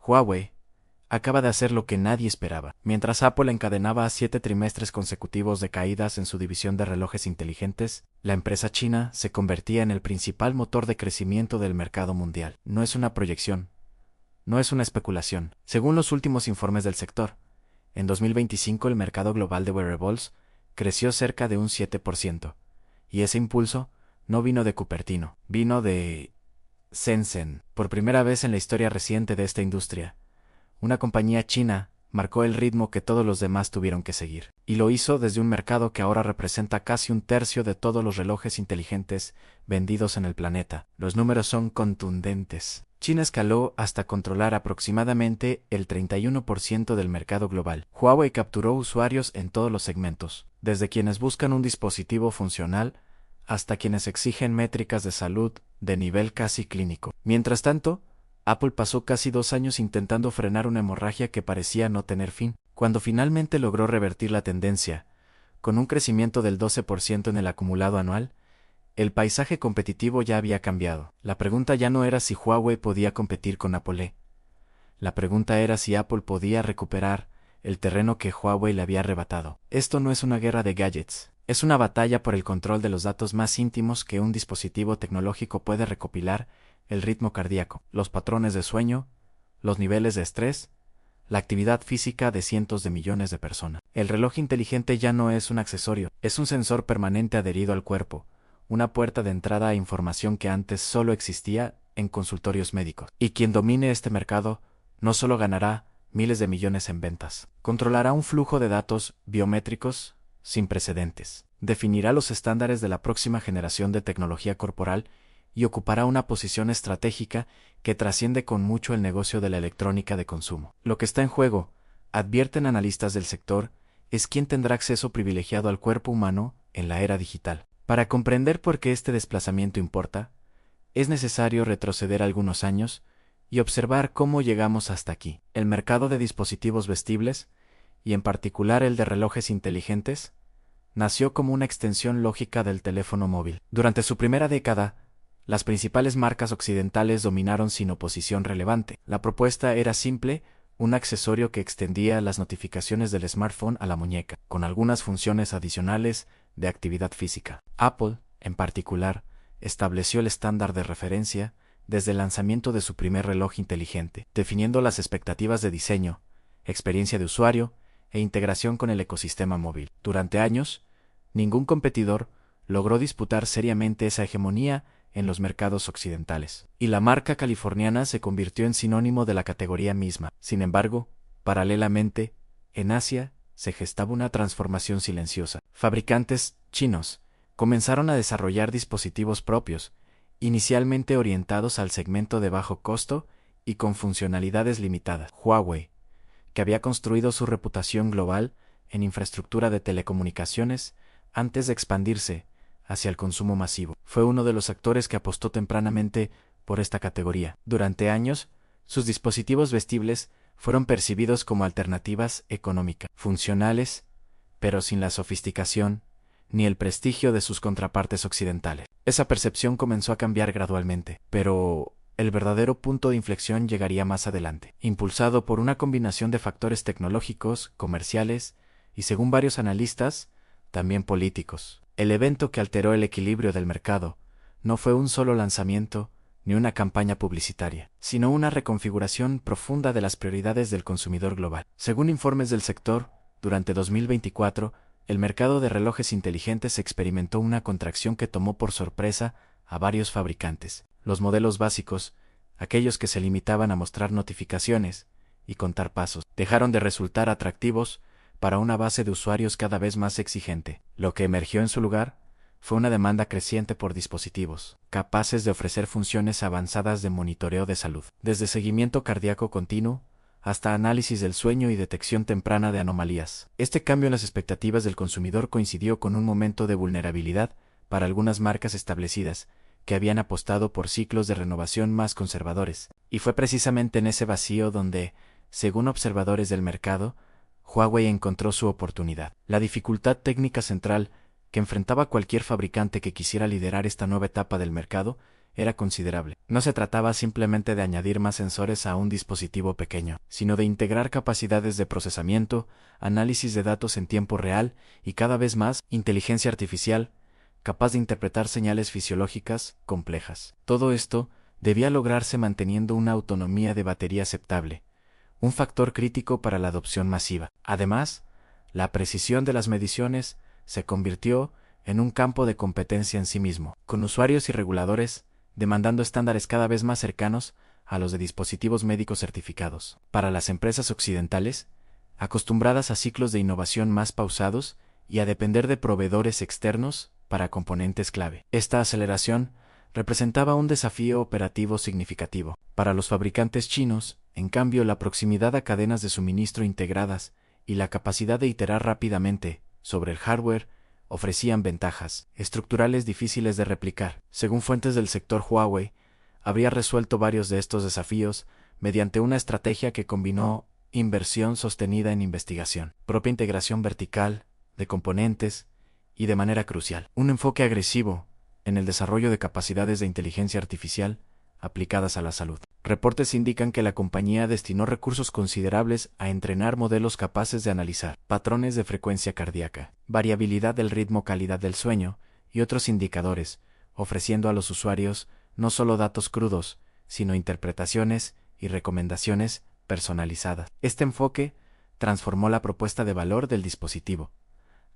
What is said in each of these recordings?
Huawei acaba de hacer lo que nadie esperaba. Mientras Apple encadenaba 7 trimestres consecutivos de caídas en su división de relojes inteligentes, la empresa china se convertía en el principal motor de crecimiento del mercado mundial. No es una proyección, no es una especulación. Según los últimos informes del sector, en 2025 el mercado global de wearables creció cerca de un 7%, y ese impulso no vino de Cupertino, vino de Shenzhen. Por primera vez en la historia reciente de esta industria, una compañía china marcó el ritmo que todos los demás tuvieron que seguir. Y lo hizo desde un mercado que ahora representa casi un tercio de todos los relojes inteligentes vendidos en el planeta. Los números son contundentes. China escaló hasta controlar aproximadamente el 31% del mercado global. Huawei capturó usuarios en todos los segmentos, desde quienes buscan un dispositivo funcional hasta quienes exigen métricas de salud de nivel casi clínico. Mientras tanto, Apple pasó casi 2 años intentando frenar una hemorragia que parecía no tener fin. Cuando finalmente logró revertir la tendencia, con un crecimiento del 12% en el acumulado anual, el paisaje competitivo ya había cambiado. La pregunta ya no era si Huawei podía competir con Apple. La pregunta era si Apple podía recuperar el terreno que Huawei le había arrebatado. Esto no es una guerra de gadgets, es una batalla por el control de los datos más íntimos que un dispositivo tecnológico puede recopilar: el ritmo cardíaco, los patrones de sueño, los niveles de estrés, la actividad física de cientos de millones de personas. El reloj inteligente ya no es un accesorio, es un sensor permanente adherido al cuerpo, una puerta de entrada a información que antes solo existía en consultorios médicos. Y quien domine este mercado no solo ganará miles de millones en ventas, controlará un flujo de datos biométricos sin precedentes, definirá los estándares de la próxima generación de tecnología corporal y ocupará una posición estratégica que trasciende con mucho el negocio de la electrónica de consumo. Lo que está en juego, advierten analistas del sector, es quién tendrá acceso privilegiado al cuerpo humano en la era digital. Para comprender por qué este desplazamiento importa, es necesario retroceder algunos años y observar cómo llegamos hasta aquí. El mercado de dispositivos vestibles, y en particular el de relojes inteligentes, nació como una extensión lógica del teléfono móvil. Durante su primera década, las principales marcas occidentales dominaron sin oposición relevante. La propuesta era simple: un accesorio que extendía las notificaciones del smartphone a la muñeca, con algunas funciones adicionales de actividad física. Apple, en particular, estableció el estándar de referencia desde el lanzamiento de su primer reloj inteligente, definiendo las expectativas de diseño, experiencia de usuario e integración con el ecosistema móvil. Durante años, ningún competidor logró disputar seriamente esa hegemonía en los mercados occidentales, y la marca californiana se convirtió en sinónimo de la categoría misma. Sin embargo, paralelamente, en Asia se gestaba una transformación silenciosa. Fabricantes chinos comenzaron a desarrollar dispositivos propios, inicialmente orientados al segmento de bajo costo y con funcionalidades limitadas. Huawei, que había construido su reputación global en infraestructura de telecomunicaciones antes de expandirse hacia el consumo masivo, fue uno de los actores que apostó tempranamente por esta categoría. Durante años, sus dispositivos vestibles fueron percibidos como alternativas económicas, funcionales, pero sin la sofisticación ni el prestigio de sus contrapartes occidentales. Esa percepción comenzó a cambiar gradualmente, pero el verdadero punto de inflexión llegaría más adelante, impulsado por una combinación de factores tecnológicos, comerciales y, según varios analistas, también políticos. El evento que alteró el equilibrio del mercado no fue un solo lanzamiento ni una campaña publicitaria, sino una reconfiguración profunda de las prioridades del consumidor global. Según informes del sector, durante 2024, el mercado de relojes inteligentes experimentó una contracción que tomó por sorpresa a varios fabricantes. Los modelos básicos, aquellos que se limitaban a mostrar notificaciones y contar pasos, dejaron de resultar atractivos para una base de usuarios cada vez más exigente. Lo que emergió en su lugar fue una demanda creciente por dispositivos capaces de ofrecer funciones avanzadas de monitoreo de salud, desde seguimiento cardíaco continuo hasta análisis del sueño y detección temprana de anomalías. Este cambio en las expectativas del consumidor coincidió con un momento de vulnerabilidad para algunas marcas establecidas que habían apostado por ciclos de renovación más conservadores, y fue precisamente en ese vacío donde, según observadores del mercado, Huawei encontró su oportunidad. La dificultad técnica central que enfrentaba cualquier fabricante que quisiera liderar esta nueva etapa del mercado era considerable. No se trataba simplemente de añadir más sensores a un dispositivo pequeño, sino de integrar capacidades de procesamiento, análisis de datos en tiempo real y cada vez más inteligencia artificial, capaz de interpretar señales fisiológicas complejas. Todo esto debía lograrse manteniendo una autonomía de batería aceptable, un factor crítico para la adopción masiva. Además, la precisión de las mediciones se convirtió en un campo de competencia en sí mismo, con usuarios y reguladores demandando estándares cada vez más cercanos a los de dispositivos médicos certificados. Para las empresas occidentales, acostumbradas a ciclos de innovación más pausados y a depender de proveedores externos para componentes clave, esta aceleración representaba un desafío operativo significativo. Para los fabricantes chinos, en cambio, la proximidad a cadenas de suministro integradas y la capacidad de iterar rápidamente sobre el hardware ofrecían ventajas estructurales difíciles de replicar. Según fuentes del sector, Huawei habría resuelto varios de estos desafíos mediante una estrategia que combinó inversión sostenida en investigación, propia integración vertical de componentes y, de manera crucial, un enfoque agresivo en el desarrollo de capacidades de inteligencia artificial aplicadas a la salud. Reportes indican que la compañía destinó recursos considerables a entrenar modelos capaces de analizar patrones de frecuencia cardíaca, variabilidad del ritmo, calidad del sueño y otros indicadores, ofreciendo a los usuarios no solo datos crudos, sino interpretaciones y recomendaciones personalizadas. Este enfoque transformó la propuesta de valor del dispositivo.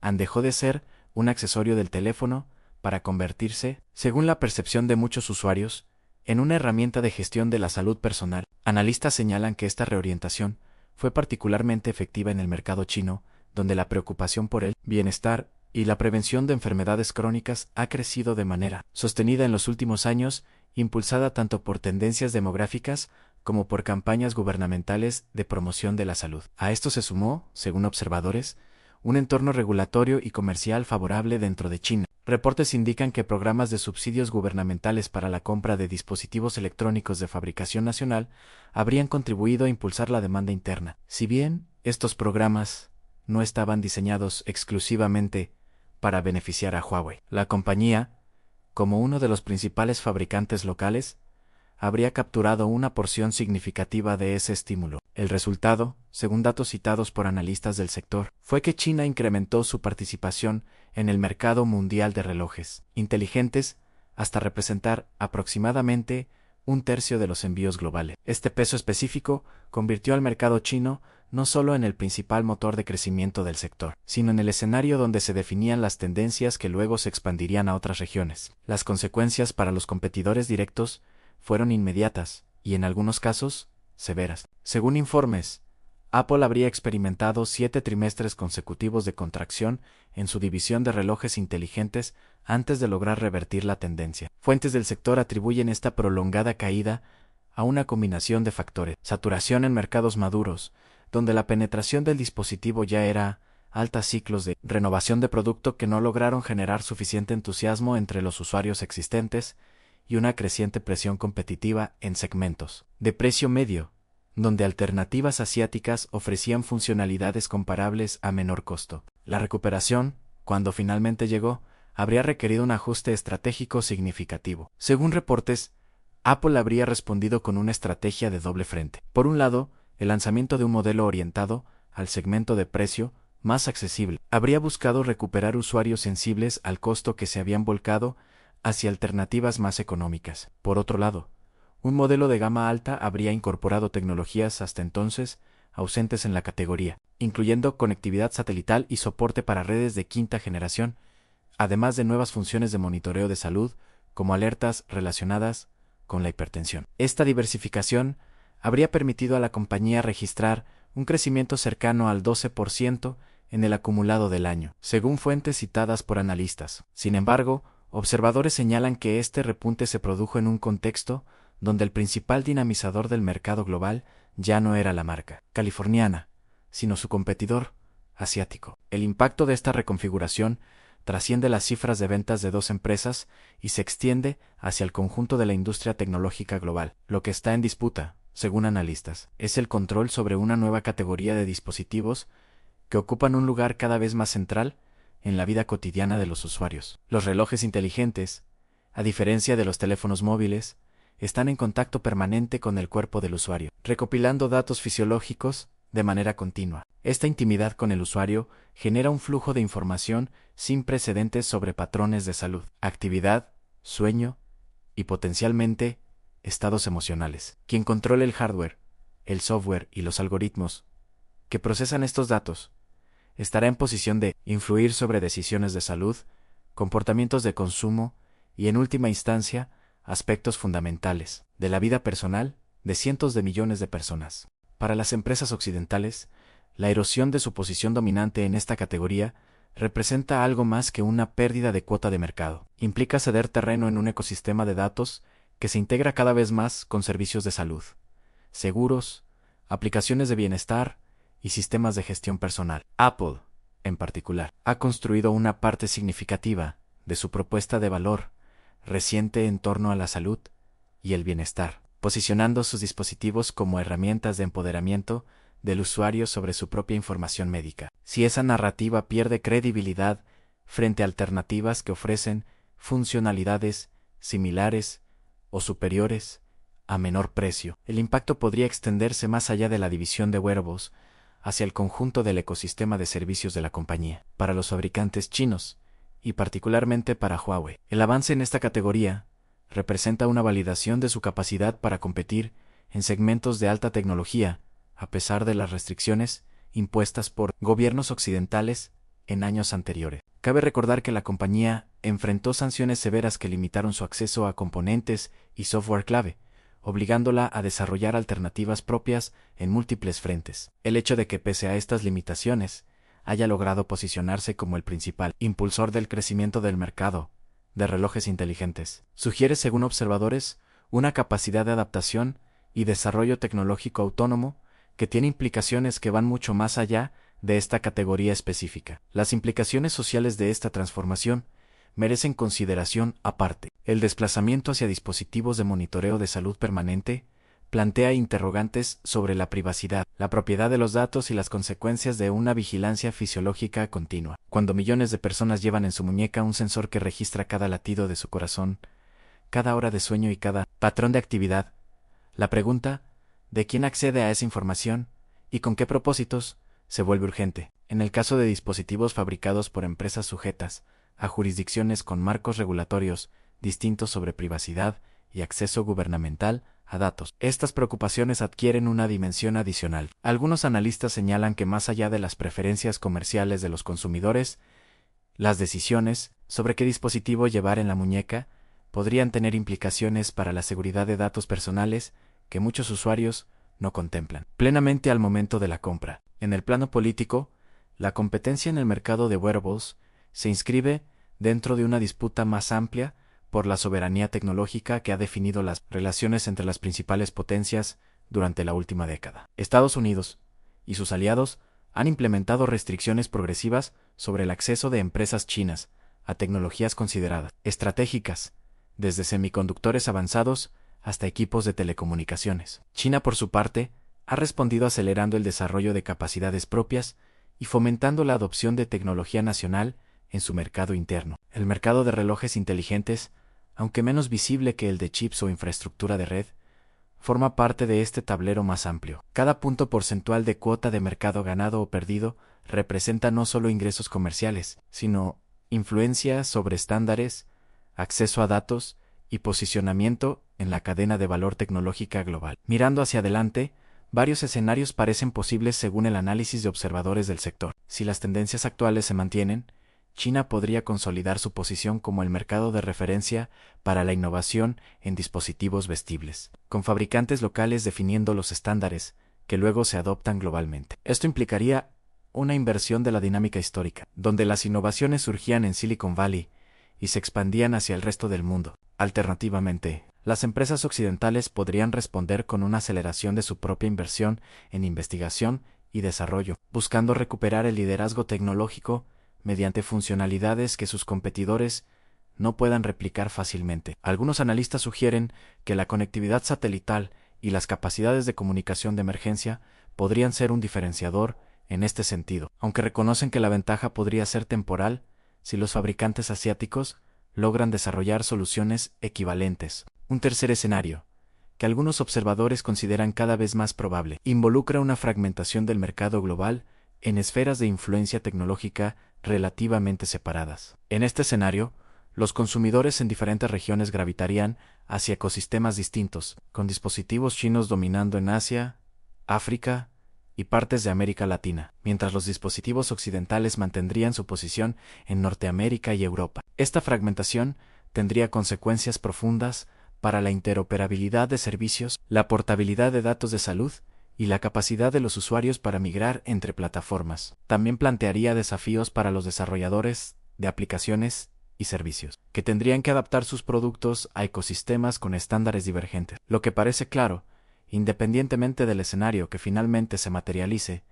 Dejó de ser un accesorio del teléfono para convertirse, según la percepción de muchos usuarios, en una herramienta de gestión de la salud personal. Analistas señalan que esta reorientación fue particularmente efectiva en el mercado chino, donde la preocupación por el bienestar y la prevención de enfermedades crónicas ha crecido de manera sostenida en los últimos años, impulsada tanto por tendencias demográficas como por campañas gubernamentales de promoción de la salud. A esto se sumó, según observadores, un entorno regulatorio y comercial favorable dentro de China. Reportes indican que programas de subsidios gubernamentales para la compra de dispositivos electrónicos de fabricación nacional habrían contribuido a impulsar la demanda interna. Si bien estos programas no estaban diseñados exclusivamente para beneficiar a Huawei, la compañía, como uno de los principales fabricantes locales, habría capturado una porción significativa de ese estímulo. El resultado, según datos citados por analistas del sector, fue que China incrementó su participación en el mercado mundial de relojes inteligentes hasta representar aproximadamente un tercio de los envíos globales. Este peso específico convirtió al mercado chino no solo en el principal motor de crecimiento del sector, sino en el escenario donde se definían las tendencias que luego se expandirían a otras regiones. Las consecuencias para los competidores directos fueron inmediatas y, en algunos casos, severas. Según informes, Apple habría experimentado 7 trimestres consecutivos de contracción en su división de relojes inteligentes antes de lograr revertir la tendencia. Fuentes del sector atribuyen esta prolongada caída a una combinación de factores: saturación en mercados maduros, donde la penetración del dispositivo ya era alta, ciclos de renovación de producto que no lograron generar suficiente entusiasmo entre los usuarios existentes, y una creciente presión competitiva en segmentos de precio medio, donde alternativas asiáticas ofrecían funcionalidades comparables a menor costo. La recuperación, cuando finalmente llegó, habría requerido un ajuste estratégico significativo. Según reportes, Apple habría respondido con una estrategia de doble frente. Por un lado, el lanzamiento de un modelo orientado al segmento de precio más accesible. Habría buscado recuperar usuarios sensibles al costo que se habían volcado hacia alternativas más económicas. Por otro lado, un modelo de gama alta habría incorporado tecnologías hasta entonces ausentes en la categoría, incluyendo conectividad satelital y soporte para redes de quinta generación, además de nuevas funciones de monitoreo de salud, como alertas relacionadas con la hipertensión. Esta diversificación habría permitido a la compañía registrar un crecimiento cercano al 12% en el acumulado del año, según fuentes citadas por analistas. Sin embargo, observadores señalan que este repunte se produjo en un contexto donde el principal dinamizador del mercado global ya no era la marca californiana, sino su competidor asiático. El impacto de esta reconfiguración trasciende las cifras de ventas de dos empresas y se extiende hacia el conjunto de la industria tecnológica global. Lo que está en disputa, según analistas, es el control sobre una nueva categoría de dispositivos que ocupan un lugar cada vez más central en la vida cotidiana de los usuarios: los relojes inteligentes, A diferencia de los teléfonos móviles, están en contacto permanente con el cuerpo del usuario, recopilando datos fisiológicos de manera continua. Esta intimidad con el usuario genera un flujo de información sin precedentes sobre patrones de salud, actividad, sueño y potencialmente estados emocionales. Quien controle el hardware, el software y los algoritmos que procesan estos datos estará en posición de influir sobre decisiones de salud, comportamientos de consumo y, en última instancia, aspectos fundamentales de la vida personal de cientos de millones de personas. Para las empresas occidentales, la erosión de su posición dominante en esta categoría representa algo más que una pérdida de cuota de mercado. Implica ceder terreno en un ecosistema de datos que se integra cada vez más con servicios de salud, seguros, aplicaciones de bienestar y sistemas de gestión personal. Apple, en particular, ha construido una parte significativa de su propuesta de valor reciente en torno a la salud y el bienestar, posicionando sus dispositivos como herramientas de empoderamiento del usuario sobre su propia información médica. Si esa narrativa pierde credibilidad frente a alternativas que ofrecen funcionalidades similares o superiores a menor precio, el impacto podría extenderse más allá de la división de wearables hacia el conjunto del ecosistema de servicios de la compañía. Para los fabricantes chinos, y particularmente para Huawei, el avance en esta categoría representa una validación de su capacidad para competir en segmentos de alta tecnología, a pesar de las restricciones impuestas por gobiernos occidentales en años anteriores. Cabe recordar que la compañía enfrentó sanciones severas que limitaron su acceso a componentes y software clave, obligándola a desarrollar alternativas propias en múltiples frentes. El hecho de que, pese a estas limitaciones, haya logrado posicionarse como el principal impulsor del crecimiento del mercado de relojes inteligentes sugiere, según observadores, una capacidad de adaptación y desarrollo tecnológico autónomo que tiene implicaciones que van mucho más allá de esta categoría específica. Las implicaciones sociales de esta transformación merecen consideración aparte. El desplazamiento hacia dispositivos de monitoreo de salud permanente plantea interrogantes sobre la privacidad, la propiedad de los datos y las consecuencias de una vigilancia fisiológica continua. Cuando millones de personas llevan en su muñeca un sensor que registra cada latido de su corazón, cada hora de sueño y cada patrón de actividad, la pregunta de quién accede a esa información y con qué propósitos se vuelve urgente. En el caso de dispositivos fabricados por empresas sujetas a jurisdicciones con marcos regulatorios distintos sobre privacidad y acceso gubernamental a datos, estas preocupaciones adquieren una dimensión adicional. Algunos analistas señalan que más allá de las preferencias comerciales de los consumidores, las decisiones sobre qué dispositivo llevar en la muñeca podrían tener implicaciones para la seguridad de datos personales que muchos usuarios no contemplan plenamente al momento de la compra. En el plano político, la competencia en el mercado de wearables se inscribe dentro de una disputa más amplia por la soberanía tecnológica que ha definido las relaciones entre las principales potencias durante la última década. Estados Unidos y sus aliados han implementado restricciones progresivas sobre el acceso de empresas chinas a tecnologías consideradas estratégicas, desde semiconductores avanzados hasta equipos de telecomunicaciones. China, por su parte, ha respondido acelerando el desarrollo de capacidades propias y fomentando la adopción de tecnología nacional en su mercado interno. El mercado de relojes inteligentes, aunque menos visible que el de chips o infraestructura de red, forma parte de este tablero más amplio. Cada punto porcentual de cuota de mercado ganado o perdido representa no solo ingresos comerciales, sino influencia sobre estándares, acceso a datos y posicionamiento en la cadena de valor tecnológica global. Mirando hacia adelante, varios escenarios parecen posibles según el análisis de observadores del sector. Si las tendencias actuales se mantienen, China podría consolidar su posición como el mercado de referencia para la innovación en dispositivos vestibles, con fabricantes locales definiendo los estándares que luego se adoptan globalmente. Esto implicaría una inversión de la dinámica histórica, donde las innovaciones surgían en Silicon Valley y se expandían hacia el resto del mundo. Alternativamente, las empresas occidentales podrían responder con una aceleración de su propia inversión en investigación y desarrollo, buscando recuperar el liderazgo tecnológico mediante funcionalidades que sus competidores no puedan replicar fácilmente. Algunos analistas sugieren que la conectividad satelital y las capacidades de comunicación de emergencia podrían ser un diferenciador en este sentido, aunque reconocen que la ventaja podría ser temporal si los fabricantes asiáticos logran desarrollar soluciones equivalentes. Un tercer escenario, que algunos observadores consideran cada vez más probable, involucra una fragmentación del mercado global en esferas de influencia tecnológica relativamente separadas. En este escenario, los consumidores en diferentes regiones gravitarían hacia ecosistemas distintos, con dispositivos chinos dominando en Asia, África y partes de América Latina, mientras los dispositivos occidentales mantendrían su posición en Norteamérica y Europa. Esta fragmentación tendría consecuencias profundas para la interoperabilidad de servicios, la portabilidad de datos de salud y la capacidad de los usuarios para migrar entre plataformas. También plantearía desafíos para los desarrolladores de aplicaciones y servicios, que tendrían que adaptar sus productos a ecosistemas con estándares divergentes. Lo que parece claro, independientemente del escenario que finalmente se materialice,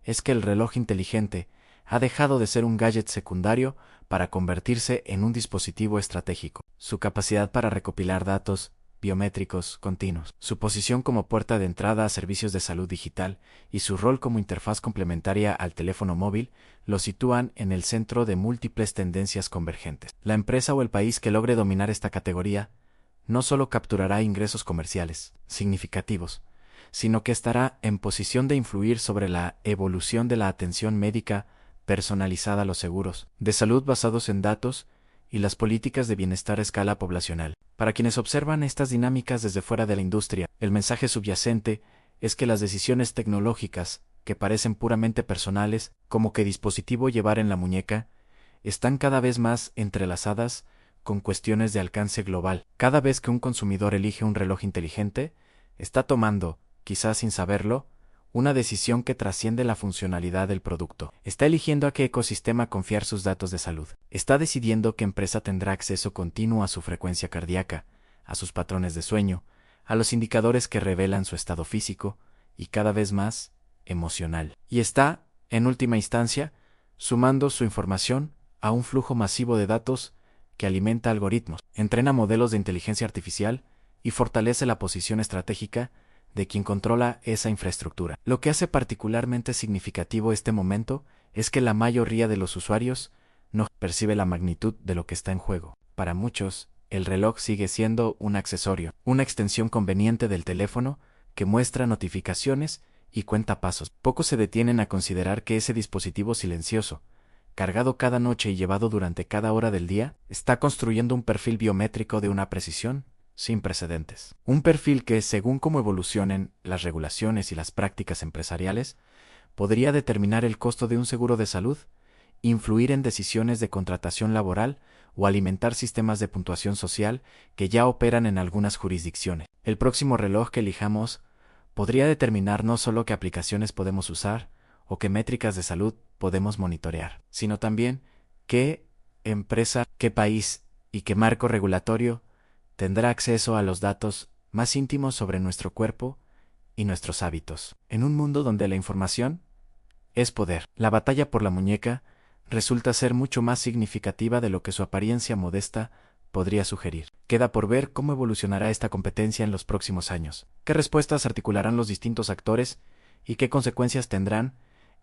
es que el reloj inteligente ha dejado de ser un gadget secundario para convertirse en un dispositivo estratégico. Su capacidad para recopilar datos biométricos continuos, su posición como puerta de entrada a servicios de salud digital y su rol como interfaz complementaria al teléfono móvil lo sitúan en el centro de múltiples tendencias convergentes. La empresa o el país que logre dominar esta categoría no solo capturará ingresos comerciales significativos, sino que estará en posición de influir sobre la evolución de la atención médica personalizada a los seguros de salud basados en datos y las políticas de bienestar a escala poblacional. Para quienes observan estas dinámicas desde fuera de la industria, el mensaje subyacente es que las decisiones tecnológicas, que parecen puramente personales, como qué dispositivo llevar en la muñeca, están cada vez más entrelazadas con cuestiones de alcance global. Cada vez que un consumidor elige un reloj inteligente, está tomando, quizás sin saberlo, una decisión que trasciende la funcionalidad del producto. Está eligiendo a qué ecosistema confiar sus datos de salud. Está decidiendo qué empresa tendrá acceso continuo a su frecuencia cardíaca, a sus patrones de sueño, a los indicadores que revelan su estado físico y cada vez más emocional. Y está, en última instancia, sumando su información a un flujo masivo de datos que alimenta algoritmos, entrena modelos de inteligencia artificial y fortalece la posición estratégica de quien controla esa infraestructura. Lo que hace particularmente significativo este momento es que la mayoría de los usuarios no percibe la magnitud de lo que está en juego. Para muchos, el reloj sigue siendo un accesorio, una extensión conveniente del teléfono que muestra notificaciones y cuenta pasos. Pocos se detienen a considerar que ese dispositivo silencioso, cargado cada noche y llevado durante cada hora del día, está construyendo un perfil biométrico de una precisión sin precedentes. Un perfil que, según cómo evolucionen las regulaciones y las prácticas empresariales, podría determinar el costo de un seguro de salud, influir en decisiones de contratación laboral o alimentar sistemas de puntuación social que ya operan en algunas jurisdicciones. El próximo reloj que elijamos podría determinar no solo qué aplicaciones podemos usar o qué métricas de salud podemos monitorear, sino también qué empresa, qué país y qué marco regulatorio tendrá acceso a los datos más íntimos sobre nuestro cuerpo y nuestros hábitos. En un mundo donde la información es poder, la batalla por la muñeca resulta ser mucho más significativa de lo que su apariencia modesta podría sugerir. Queda por ver cómo evolucionará esta competencia en los próximos años, qué respuestas articularán los distintos actores y qué consecuencias tendrán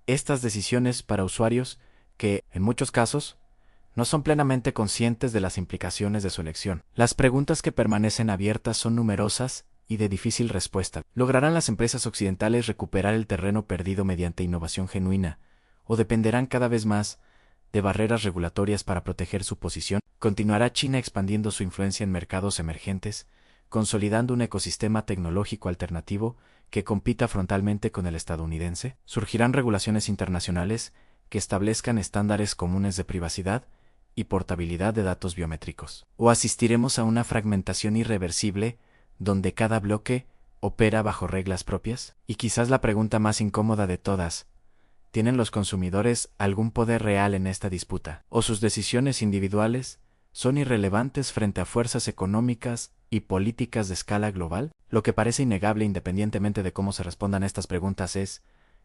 estas decisiones para usuarios que, en muchos casos, no son plenamente conscientes de las implicaciones de su elección. Las preguntas que permanecen abiertas son numerosas y de difícil respuesta. ¿Lograrán las empresas occidentales recuperar el terreno perdido mediante innovación genuina? ¿O dependerán cada vez más de barreras regulatorias para proteger su posición? ¿Continuará China expandiendo su influencia en mercados emergentes, consolidando un ecosistema tecnológico alternativo que compita frontalmente con el estadounidense? ¿Surgirán regulaciones internacionales que establezcan estándares comunes de privacidad y portabilidad de datos biométricos? ¿O asistiremos a una fragmentación irreversible donde cada bloque opera bajo reglas propias? Y quizás la pregunta más incómoda de todas: ¿tienen los consumidores algún poder real en esta disputa? ¿O sus decisiones individuales son irrelevantes frente a fuerzas económicas y políticas de escala global? Lo que parece innegable, independientemente de cómo se respondan estas preguntas, es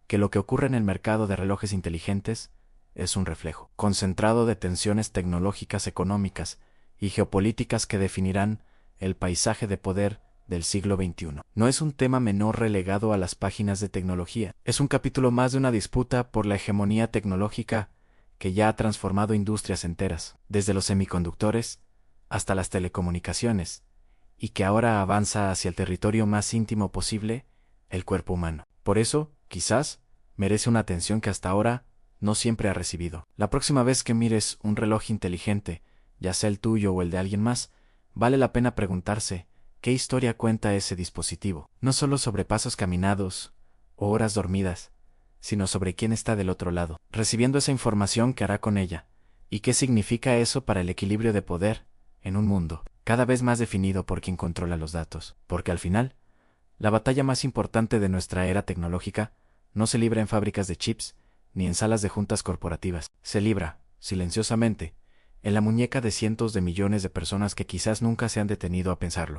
que lo que ocurre en el mercado de relojes inteligentes es un reflejo concentrado de tensiones tecnológicas, económicas y geopolíticas que definirán el paisaje de poder del siglo XXI. No es un tema menor relegado a las páginas de tecnología, es un capítulo más de una disputa por la hegemonía tecnológica que ya ha transformado industrias enteras, desde los semiconductores hasta las telecomunicaciones, y que ahora avanza hacia el territorio más íntimo posible, el cuerpo humano. Por eso, quizás, merece una atención que hasta ahora no siempre ha recibido. La próxima vez que mires un reloj inteligente, ya sea el tuyo o el de alguien más, vale la pena preguntarse qué historia cuenta ese dispositivo, no solo sobre pasos caminados o horas dormidas, sino sobre quién está del otro lado, recibiendo esa información que hará con ella, y qué significa eso para el equilibrio de poder en un mundo cada vez más definido por quien controla los datos. Porque al final, la batalla más importante de nuestra era tecnológica no se libra en fábricas de chips ni en salas de juntas corporativas. Se libra, silenciosamente, en la muñeca de cientos de millones de personas que quizás nunca se han detenido a pensarlo.